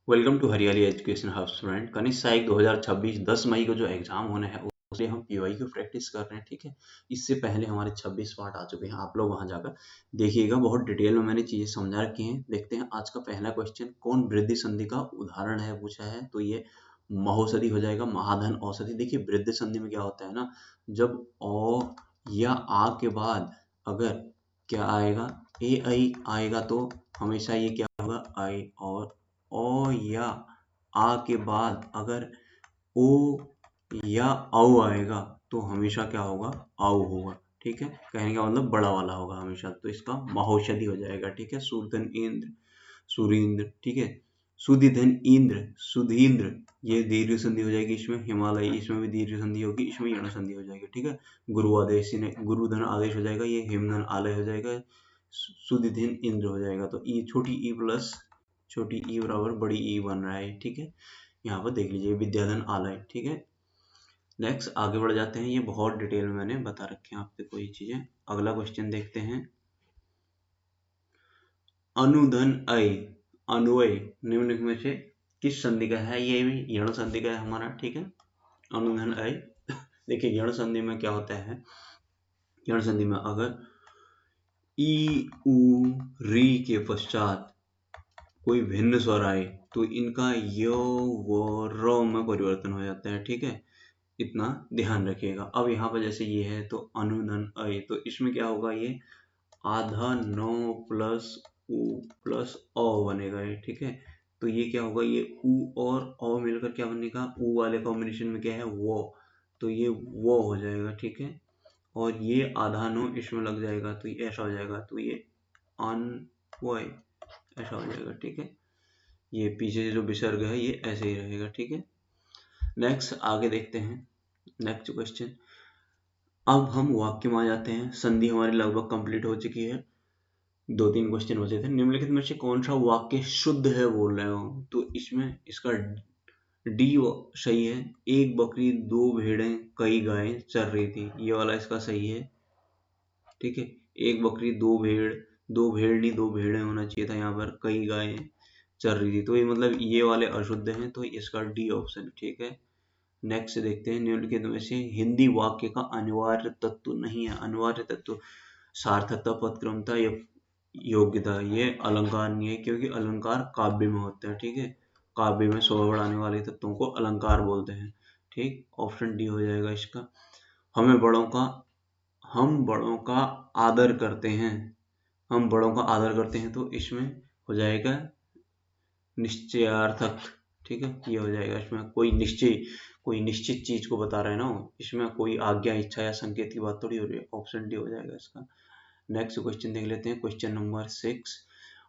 Welcome to हरियाली education hub student. कनिष्ठ सहायक 2026 10 मई को जो एग्जाम होने हैं उसके हम पीवाई की प्रैक्टिस कर रहे हैं। ठीक है, इससे पहले हमारे 26 पार्ट आ चुके हैं, आप लोग वहां जाकर देखिएगा। बहुत डिटेल में मैंने चीजें समझा रखी हैं। देखते हैं आज का पहला क्वेश्चन, कौन वृद्धि संधि का उदाहरण है पूछा है, तो ये महोषधि हो जाएगा, महाधन औषधि। देखिए वृद्धि संधि में क्या होता है ना, जब ओ या आ के बाद अगर क्या आएगा, ए आई आएगा तो हमेशा ये क्या होगा, आई। और ओ या आ के बाद अगर ओ या औ आएगा तो हमेशा क्या होगा, औ होगा। ठीक है, कहने का मतलब बड़ा वाला होगा हमेशा, तो इसका महौषधि हो जाएगा। ठीक है, सूर्धन इंद्र, सूर्येंद्र। ठीक है, सुधिधन इंद्र, सुधींद्र, ये दीर्घ संधि हो जाएगी इसमें। हिमालय, इसमें भी दीर्घ संधि होगी, इसमें यण संधि हो जाएगी। ठीक है, गुरु आदेश, गुरुधन आदेश हो जाएगा, ये हिमधन आलय हो जाएगा, सुधिधन इंद्र हो जाएगा। तो ई छोटी ई प्लस छोटी ई बराबर बड़ी ई बन रहा है। ठीक है, यहाँ पर देख लीजिए विद्याधन आलय। ठीक है, नेक्स्ट आगे बढ़ जाते हैं। ये बहुत डिटेल में मैंने बता रखे हैं आपसे कोई चीजें। अगला क्वेश्चन देखते हैं, अनुधन अय, अनुय निम्नलिखित में से किस संधि का है, ये भी यण संधि का है हमारा। ठीक है, अनुधन अय। देखिए यण संधि में क्या होता है, यण संधि में अगर ई उ री के पश्चात कोई भिन्न स्वर आए तो इनका यो वो रो में परिवर्तन हो जाता है। ठीक है, इतना ध्यान रखिएगा। अब यहाँ पर जैसे ये है तो अनुधन अय, तो इसमें क्या होगा, ये आधा नो प्लस उ प्लस ओ बनेगा ये। ठीक है, तो ये क्या होगा, ये उ और ओ मिलकर क्या बनेगा, उ वाले कॉम्बिनेशन में क्या है वो, तो ये वो हो जाएगा। ठीक है, और ये आधा नो इसमें लग जाएगा तो ये ऐसा हो जाएगा, तो ये अन वो ऐसा हो जाएगा। ठीक है, ये पीछे से जो विसर्ग है ये ऐसे ही रहेगा। ठीक है, नेक्स्ट आगे देखते हैं। नेक्स्ट क्वेश्चन, अब हम वाक्य में आ जाते हैं। संधि हमारी लगभग कंप्लीट हो चुकी है, 2-3 क्वेश्चन बचे थे। निम्नलिखित में से कौन सा वाक्य शुद्ध है बोल रहे हो, तो इसमें इसका डी सही है। एक बकरी दो भेड़ें कई गायें चर रही थी, ये वाला इसका सही है। ठीक है, एक बकरी दो भेड़ नहीं दो भेड़ें होना चाहिए था यहाँ पर, कई गायें चल रही थी, तो ये मतलब ये वाले अशुद्ध हैं, तो इसका डी ऑप्शन ठीक है। नेक्स्ट देखते हैं, निम्नलिखित में से हिंदी वाक्य का अनिवार्य तत्व नहीं है। अनिवार्य तत्व सार्थकता, पदक्रमता या योग्यता, ये अलंकार नहीं है, क्योंकि अलंकार काव्य में होते हैं। ठीक है, काव्य में शोभा बढ़ाने वाले तत्वों को अलंकार बोलते हैं। ठीक, ऑप्शन डी हो जाएगा इसका। हमें बड़ों का हम बड़ों का आदर करते हैं, हम बड़ों का आदर करते हैं, तो इसमें हो जाएगा निश्चयार्थक। ठीक है, ये हो जाएगा। इसमें कोई निश्चित चीज को बता रहे हैं ना, इसमें कोई आज्ञा, इच्छा या संकेत की बात थोड़ी हो रही है। ऑप्शन डी हो जाएगा इसका। नेक्स्ट क्वेश्चन देख लेते हैं, क्वेश्चन नंबर 6,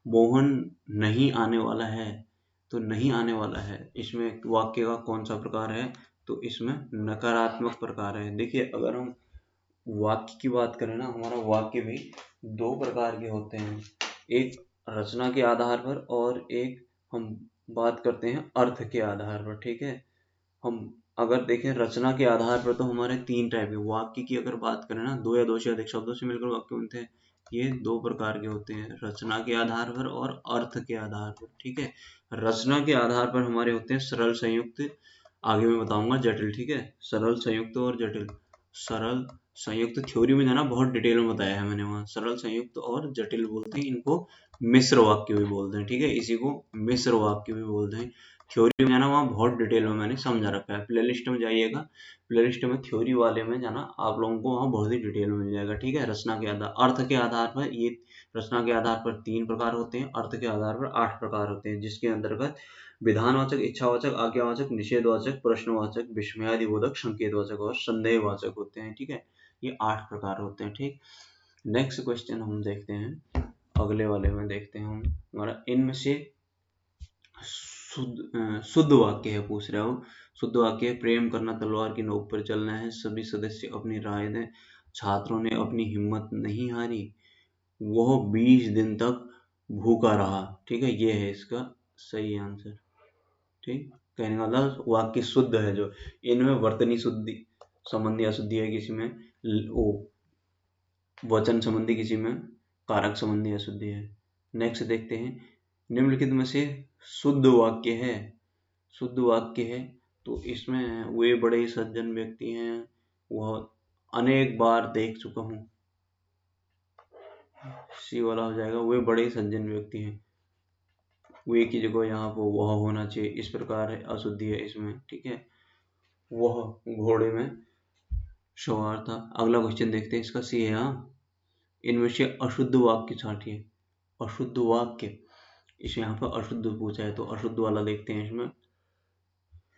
मोहन नहीं आने वाला है, तो नहीं आने वाला है इसमें वाक्य का कौन सा प्रकार है, तो इसमें नकारात्मक प्रकार है। देखिए अगर हम वाक्य की बात करें ना, हमारा वाक्य भी दो प्रकार के होते हैं, एक रचना के आधार पर और एक हम बात करते हैं अर्थ के आधार पर। ठीक है, हम अगर देखें रचना के आधार पर तो हमारे 3 टाइप के वाक्य की अगर बात करें ना, 2 या 2 से अधिक शब्दों से मिलकर वाक्य बनते हैं। ये 2 प्रकार के होते हैं, रचना के आधार पर और अर्थ के आधार पर। ठीक है, रचना के आधार पर हमारे होते हैं सरल, संयुक्त, आगे मैं बताऊंगा जटिल। ठीक है, सरल, संयुक्त और जटिल। सरल संयुक्त थ्योरी में जाना, बहुत डिटेल में बताया है मैंने वहाँ। सरल, संयुक्त और जटिल बोलते हैं इनको, मिश्र वाक्य भी बोलते हैं। ठीक है, इसी को मिश्र वाक्य भी बोलते हैं। थ्योरी में जाना, वहाँ बहुत डिटेल में मैंने समझा रखा है। प्लेलिस्ट में जाइएगा, प्लेलिस्ट में थ्योरी वाले में जाना, आप लोगों को वहाँ बहुत ही डिटेल में मिल जाएगा। ठीक है, रचना के आधार, अर्थ के आधार पर ये रचना के आधार पर 3 प्रकार होते हैं, अर्थ के आधार पर 8 प्रकार होते हैं, जिसके अंतर्गत विधानवाचक, इच्छावाचक, आज्ञावाचक, निषेधवाचक, प्रश्नवाचक, विस्मयादिबोधक, संकेतवाचक और संदेहवाचक होते हैं। ठीक है, ये 8 प्रकार होते हैं। ठीक, नेक्स्ट क्वेश्चन हम देखते हैं, अगले वाले में देखते हैं हम, हमारा इनमें से शुद्ध वाक्य है पूछ रहा हूँ। शुद्ध वाक्य है, प्रेम करना तलवार की नोक पर चलना है, सभी सदस्य अपनी राय दें, छात्रों ने अपनी हिम्मत नहीं हारी, वह 20 दिन तक भूखा रहा। ठीक है, ये है इसका सही आंसर। ठीक, कहने का मतलब वाक्य शुद्ध है जो, इनमें वर्तनी शुद्धि संबंधी अशुद्धि है, किसी में वचन संबंधी, किसी में कारक संबंधी अशुद्धि है। नेक्स्ट देखते हैं, निम्नलिखित में से शुद्ध वाक्य है, शुद्ध वाक्य है तो इसमें वे बड़े सज्जन व्यक्ति हैं, वह अनेक बार देख चुका हूँ, सी वाला हो जाएगा। वे बड़े सज्जन व्यक्ति हैं, वे की जगह यहाँ पर वह होना चाहिए, इस प्रकार है, अशुद्धि है इसमें, ठीक है। वह घोड़े में सवार था। अगला क्वेश्चन देखते हैं, इसका सी है। हाँ, इनमें से अशुद्ध वाक्य छांटिए। अशुद्ध वाक्य, इसे यहाँ पर अशुद्ध पूछा है तो अशुद्ध वाला देखते हैं। इसमें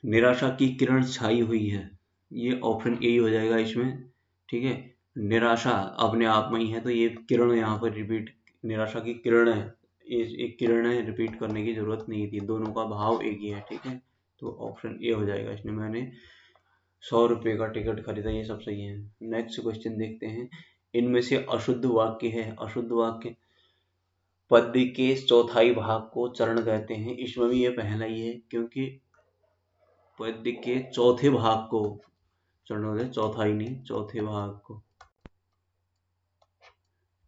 निराशा की किरण छाई हुई है, ये ऑप्शन ए हो जाएगा इसमें, ठीक है। निराशा अपने आप में ही है तो ये किरण यहाँ पर रिपीट, निराशा की किरण है, एक किरण है, रिपीट करने की जरूरत नहीं थी, दोनों का भाव एक ही है, ठीक है। तो ऑप्शन ए हो जाएगा इसमें। मैंने 100 रुपये का टिकट खरीदा, ये सब सही है। नेक्स्ट क्वेश्चन देखते हैं, इनमें से अशुद्ध वाक्य है। अशुद्ध वाक्य, पद्य के चौथाई भाग को चरण कहते हैं, इसमें भी ये पहला ही है, क्योंकि पद्य के चौथे भाग को चरण होते हैं, चौथाई नहीं, चौथे भाग को,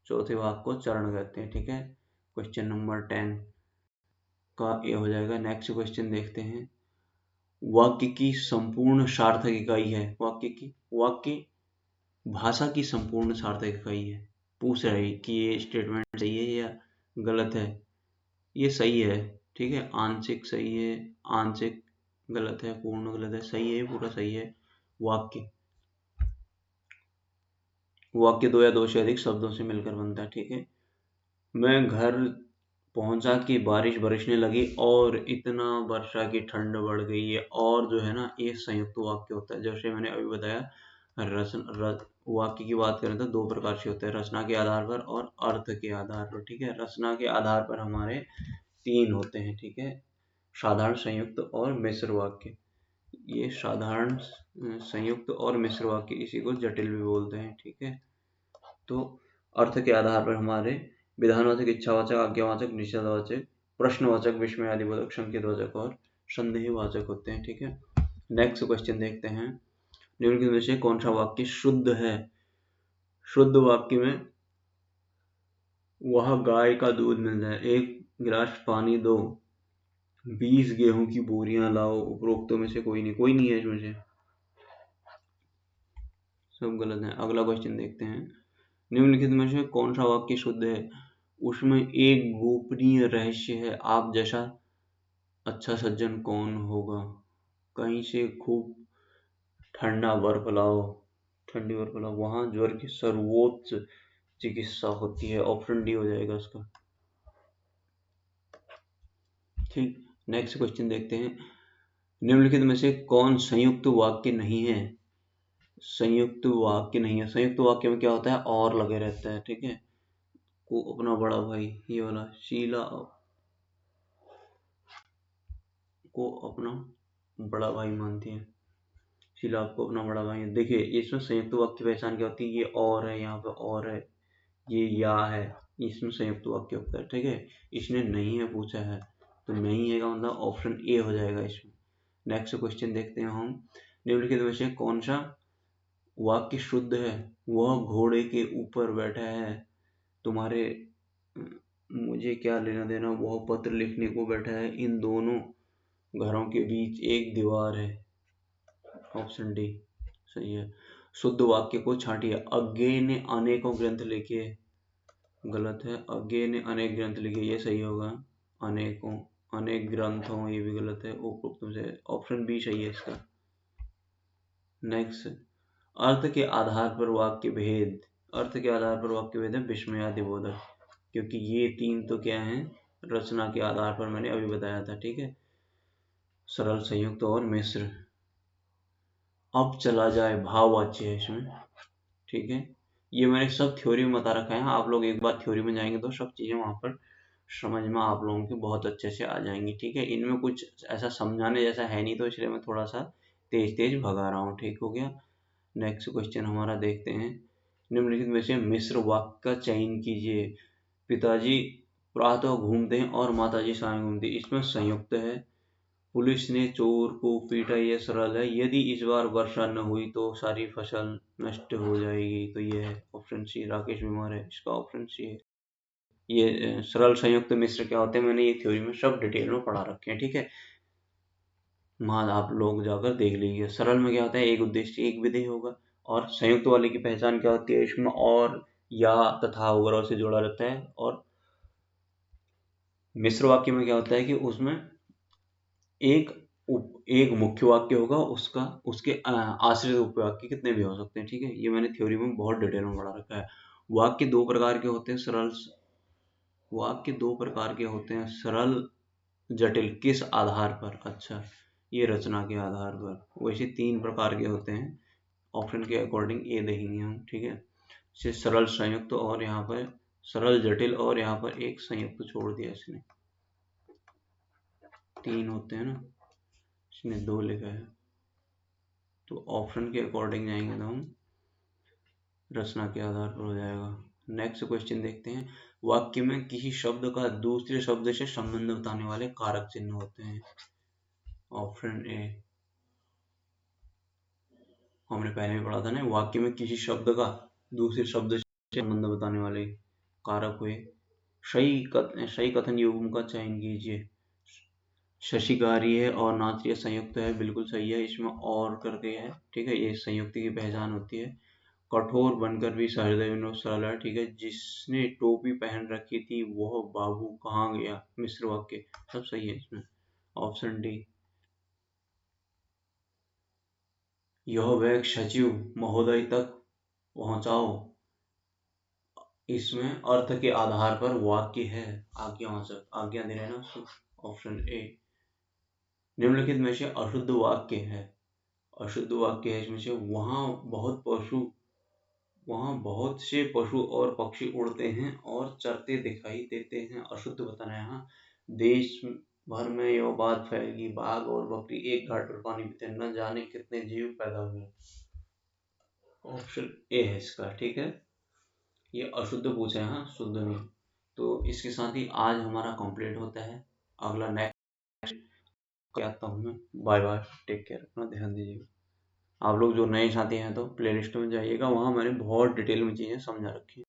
चौथे भाग को चरण कहते हैं, ठीक है। क्वेश्चन नंबर 10 का ये हो जाएगा। नेक्स्ट क्वेश्चन देखते हैं, वाक्य की संपूर्ण सार्थक इकाई है। वाक्य भाषा की संपूर्ण सार्थक इकाई है। पूछ रहा है कि ये स्टेटमेंट सही है या गलत है। ये सही है, ठीक है। आंशिक सही है, आंशिक गलत है, पूर्ण गलत है, सही है, पूरा सही है। वाक्य दो या दो से अधिक शब्दों से मिलकर बनता है, ठीक है। मैं घर पहुंचा कि बारिश बरसने लगी और इतना वर्षा की ठंड बढ़ गई है। और जो है ना, ये संयुक्त वाक्य होता है। जैसे मैंने अभी बताया, वाक्य की बात करें तो दो प्रकार से होते हैं, रचना के आधार पर और अर्थ के आधार पर, ठीक है। रचना के आधार पर हमारे 3 होते हैं, ठीक है। साधारण, संयुक्त और मिश्र वाक्य। ये साधारण, संयुक्त और मिश्र वाक्य, इसी को जटिल भी बोलते हैं, ठीक है। तो अर्थ के आधार पर हमारे विधानवाचक, इच्छावाचक, आज्ञावाचक, निषेधवाचक, प्रश्नवाचक, विस्मयादिबोधक, संकेतवाचक और संदेहवाचक होते हैं, ठीक है। नेक्स्ट क्वेश्चन देखते हैं, निम्नलिखित में से कौन सा वाक्य शुद्ध है। शुद्ध वाक्य में, वह गाय का दूध मिल जाए, 1 गिलास पानी दो, 20 गेहूं की बोरियां लाओ, उपरोक्तों में से कोई नहीं है इसमें से, सब गलत है। अगला क्वेश्चन देखते हैं, निम्नलिखित में से कौन सा वाक्य शुद्ध है। उसमें एक गोपनीय रहस्य है, आप जैसा अच्छा सज्जन कौन होगा। कहीं से खूब ठंडा बर्फ लाओ, ठंडी बर्फ लाओ, वहां ज्वर की सर्वोच्च चिकित्सा होती है। ऑप्शन डी हो जाएगा इसका, ठीक। नेक्स्ट क्वेश्चन देखते हैं, निम्नलिखित में से कौन संयुक्त वाक्य नहीं है। संयुक्त वाक्य नहीं है। संयुक्त वाक्य में क्या होता है, और लगे रहता है, ठीक है। को अपना बड़ा भाई, ये वाला, शीला को अपना बड़ा भाई मानती है, शीला आपको अपना बड़ा भाई है। देखिए, इसमें संयुक्त वाक्य पहचान क्या होती है, ये और है, यहाँ पे और है, ये या है, इसमें संयुक्त वाक्य होता है, ठीक है। इसने नहीं है पूछा है, तो नहीं है का मतलब ऑप्शन ए हो जाएगा इसमें। नेक्स्ट क्वेश्चन देखते हैं हम, निम्नलिखित में से कौन सा वाक्य शुद्ध है। वह घोड़े के ऊपर बैठा है, तुम्हारे मुझे क्या लेना देना, वह पत्र लिखने को बैठा है, इन दोनों घरों के बीच एक दीवार है। ऑप्शन डी सही है। शुद्ध वाक्य को छांटिए, अज्ञेय ने अनेकों ग्रंथ लिखे, गलत है। अज्ञेय ने अनेक ग्रंथ लिखे, ये सही होगा। अनेकों, अनेक ग्रंथों, ये भी गलत है। ऑप्शन बी सही है इसका। नेक्स्ट, अर्थ के आधार पर वाक्य भेद। अर्थ के आधार पर वाक्य भेद है विस्मयादिबोधक, क्योंकि ये 3 तो क्या है, रचना के आधार पर मैंने अभी बताया था, ठीक है। सरल, संयुक्त और मिश्र। अब चला जाए, भाववाच्य है इसमें, ठीक है। ये मैंने सब थ्योरी में बता रखा है, आप लोग एक बार थ्योरी में जाएंगे तो सब चीजें वहां पर समझ में आप लोगों की बहुत अच्छे से आ जाएंगी, ठीक है। इनमें कुछ ऐसा समझाने जैसा है नहीं, तो इसलिए मैं थोड़ा सा तेज तेज भगा रहा हूँ, ठीक हो गया। नेक्स्ट क्वेश्चन हमारा देखते हैं, निम्नलिखित में से मिश्र वाक्य का चयन कीजिए। पिताजी प्रातः घूमते हैं और माताजी शाम घूमती है, इसमें संयुक्त है। पुलिस ने चोर को पीटा, यह सरल है। यदि इस बार वर्षा न हुई तो सारी फसल नष्ट हो जाएगी, तो यह है ऑप्शन सी, राकेश बीमार है, इसका ऑप्शन सी है। ये सरल संयुक्त मिश्र क्या होते हैं, मैंने ये थ्योरी में सब डिटेल में पढ़ा रखे हैं, ठीक है। वहाँ आप लोग जाकर देख लीजिए। सरल में क्या होता है, एक उद्देश्य एक विधेय होगा, और संयुक्त वाले की पहचान क्या होती है, इसमें और या तथा वगैरह से जोड़ा रहता है। और मिश्र वाक्य में क्या होता है कि उसमें एक मुख्य वाक्य होगा, उसके आश्रित उपवाक्य कितने भी हो सकते हैं, ठीक है। ये मैंने थ्योरी में बहुत डिटेल में पढ़ा रखा है। वाक्य दो प्रकार के होते हैं, सरल जटिल। किस आधार पर? अच्छा, ये रचना के आधार पर। वैसे 3 प्रकार के होते हैं, ऑप्शन के अकॉर्डिंग ये देखेंगे हम, ठीक है। जैसे सरल संयुक्त, और यहाँ पर सरल जटिल, और यहाँ पर एक संयुक्त छोड़ दिया इसने। 3 होते हैं ना, इसने 2 लिखा है। तो ऑप्शन के अकॉर्डिंग जाएंगे तो हम रचना के आधार पर हो जाएगा। नेक्स्ट क्वेश्चन देखते हैं। वाक्य में किसी शब्द का दूसरे शब्द से संबंध बताने वाले कारक चिन्ह होते हैं। ऑप्शन ए, हमने पहले भी पढ़ा था ना, वाक्य में किसी शब्द का दूसरे शब्द से संबंध बताने वाले कारक हुए। सही कथन युग्म का चयन कीजिए। शशिकारी है और नाचिया संयुक्त है, बिल्कुल सही है, इसमें और करके है, ठीक है। ये संयुक्त की पहचान होती है। कठोर बनकर भी सहृदय विनोद सरल है, ठीक है। जिसने टोपी पहन रखी थी वह बाबू कहाँ गया, मिश्र वाक्य, सब सही है इसमें। Option D. यह बैग सचिव महोदय तक पहुंचाओ, इसमें अर्थ के आधार पर वाक्य है, आज्ञा दे रहे हैं ना। Option A. निम्नलिखित में से अशुद्ध वाक्य है, इसमें से वहाँ बहुत से पशु और पक्षी उड़ते हैं और चरते दिखाई देते हैं। अशुद्ध बताना है यहाँ। देश भर में यह बात फैली, बाघ और बकरी एक घाट पर पानी पीते हैं, न जाने कितने जीव पैदा हुए। ऑप्शन ए है इसका, ठीक है। ये अशुद्ध पूछा है, हाँ, शुद्ध नहीं। तो इसके साथ ही आज हमारा कंप्लीट होता है। अगला नेक्स्ट क्या आता हूँ मैं। बाय बाय, टेक केयर, अपना ध्यान दीजिएगा। आप लोग जो नए साथी हैं तो प्लेलिस्ट में जाइएगा, वहाँ मैंने बहुत डिटेल में चीज़ें समझा रखी हैं।